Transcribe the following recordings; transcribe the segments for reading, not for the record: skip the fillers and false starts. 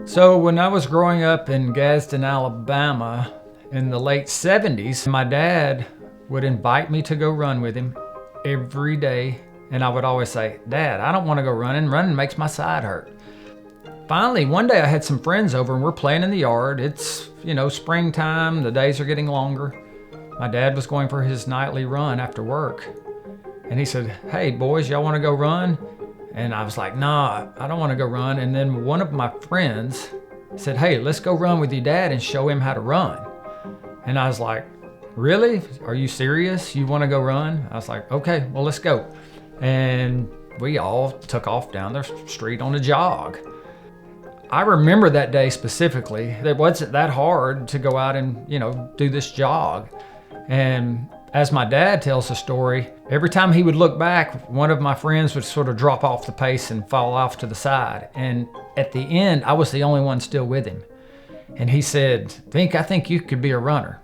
So when I was growing up in Gadsden, Alabama in the late 70s, my dad would invite me to go run with him every day. And I would always say, Dad, I don't want to go running. Running makes my side hurt. Finally, one day I had some friends over and we're playing in the yard. It's, springtime, the days are getting longer. My dad was going for his nightly run after work. And he said, hey boys, y'all want to go run? And I was like, nah, I don't want to go run. And then one of my friends said, hey, let's go run with your dad and show him how to run. And I was like, really? Are you serious? You want to go run? I was like, okay, well, let's go. And we all took off down the street on a jog. I remember that day specifically. It wasn't that hard to go out and, do this jog. And as my dad tells the story, every time he would look back, one of my friends would sort of drop off the pace and fall off to the side. And at the end, I was the only one still with him. And he said, Dink, I think you could be a runner.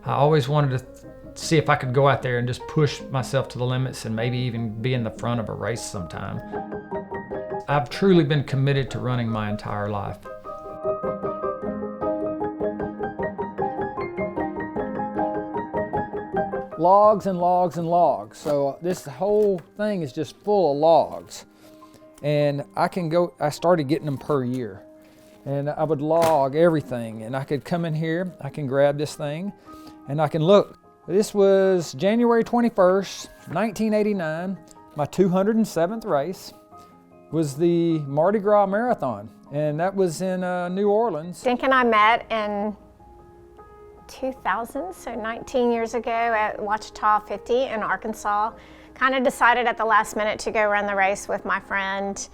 I always wanted to see if I could go out there and just push myself to the limits and maybe even be in the front of a race sometime. I've truly been committed to running my entire life. Logs and logs and logs. So this whole thing is just full of logs. And I started getting them per year. And I would log everything. And I could come in here, I can grab this thing, and I can look. This was January 21st, 1989. My 207th race was the Mardi Gras Marathon. And that was in New Orleans. Dink and I met in 2000, so 19 years ago at Ouachita 50 in Arkansas. Kind of decided at the last minute to go run the race with my friend,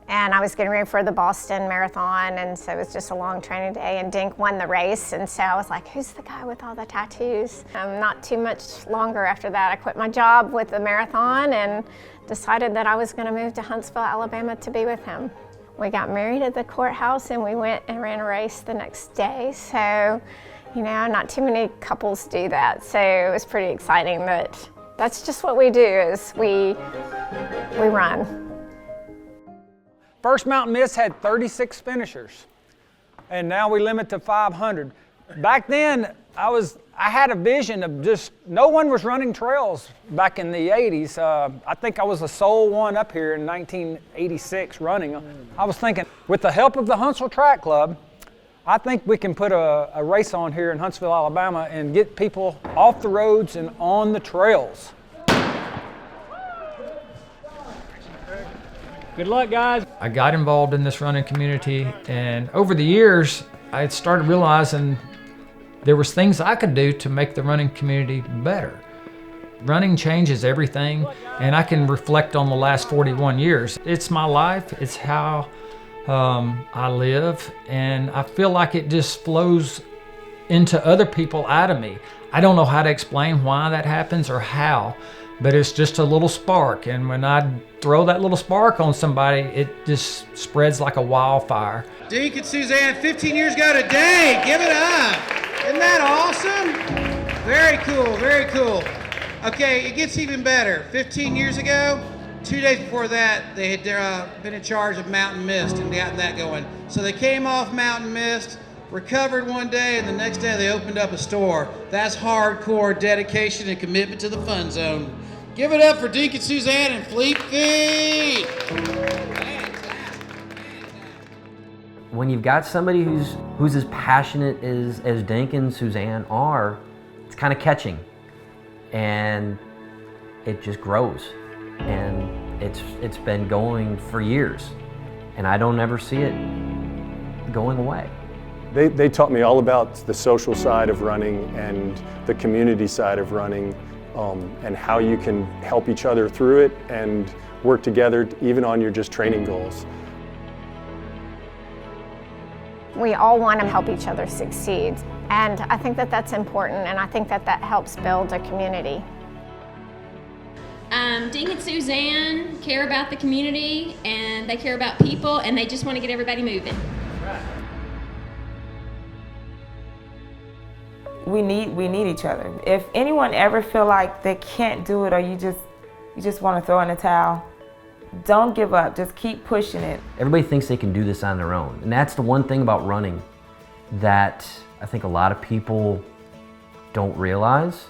and I was getting ready for the Boston Marathon, and so it was just a long training day, and Dink won the race, and so I was like, who's the guy with all the tattoos? Not too much longer after that, I quit my job with the marathon and decided that I was going to move to Huntsville, Alabama to be with him. We got married at the courthouse and we went and ran a race the next day, so not too many couples do that, so it was pretty exciting. But that's just what we do, is we run. First Mountain Mist had 36 finishers, and now we limit to 500. Back then, I had a vision of just, no one was running trails back in the 80s. I think I was the sole one up here in 1986 running. I was thinking, with the help of the Huntsville Track Club, I think we can put a race on here in Huntsville, Alabama, and get people off the roads and on the trails. Good luck, guys. I got involved in this running community, and over the years, I started realizing there was things I could do to make the running community better. Running changes everything, and I can reflect on the last 41 years. It's my life, it's how I live, and I feel like it just flows into other people out of me. I don't know how to explain why that happens or how, but it's just a little spark, and when I throw that little spark on somebody, it just spreads like a wildfire. Dink and Suzanne, 15 years ago today, give it up. Isn't that awesome? Very cool, very cool. Okay, it gets even better. 15 years ago, 2 days before that, they had been in charge of Mountain Mist and gotten that going. So they came off Mountain Mist, recovered one day, and the next day they opened up a store. That's hardcore dedication and commitment to the fun zone. Give it up for Dink and Suzanne and Fleet Feet. When you've got somebody who's as passionate as Dink and Suzanne are, it's kind of catching, and it just grows. And it's been going for years, and I don't ever see it going away. They taught me all about the social side of running and the community side of running, and how you can help each other through it and work together even on your just training goals. We all want to help each other succeed, and I think that that's important, and I think that that helps build a community. Dink and Suzanne care about the community, and they care about people, and they just want to get everybody moving. we need each other. If anyone ever feel like they can't do it, or you just want to throw in the towel, don't give up. Just keep pushing it. Everybody thinks they can do this on their own, and that's the one thing about running that I think a lot of people don't realize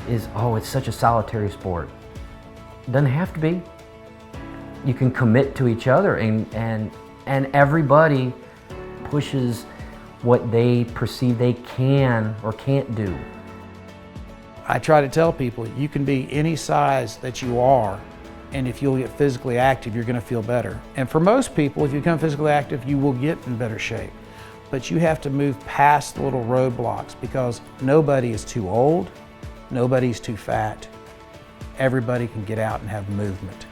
is, oh, it's such a solitary sport. It doesn't have to be. You can commit to each other, and everybody pushes what they perceive they can or can't do. I try to tell people you can be any size that you are, and if you'll get physically active, you're going to feel better. And for most people, if you become physically active, you will get in better shape. But you have to move past the little roadblocks, because nobody is too old, nobody's too fat. Everybody can get out and have movement.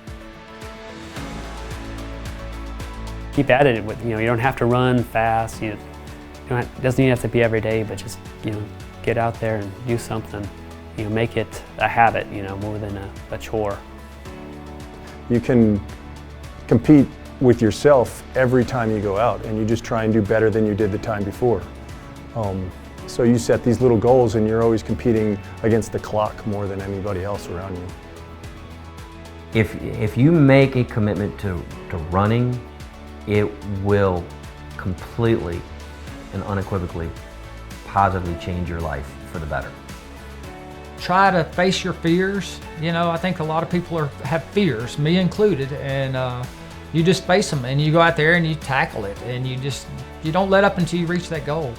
Keep at it. You don't have to run fast. It doesn't even have to be every day, but just get out there and do something. Make it a habit. More than a chore. You can compete with yourself every time you go out, and you just try and do better than you did the time before. So you set these little goals, and you're always competing against the clock more than anybody else around you. If you make a commitment to running, it will completely and unequivocally positively change your life for the better. Try to face your fears. I think a lot of people have fears, me included, and you just face them, and you go out there and you tackle it, and you don't let up until you reach that goal.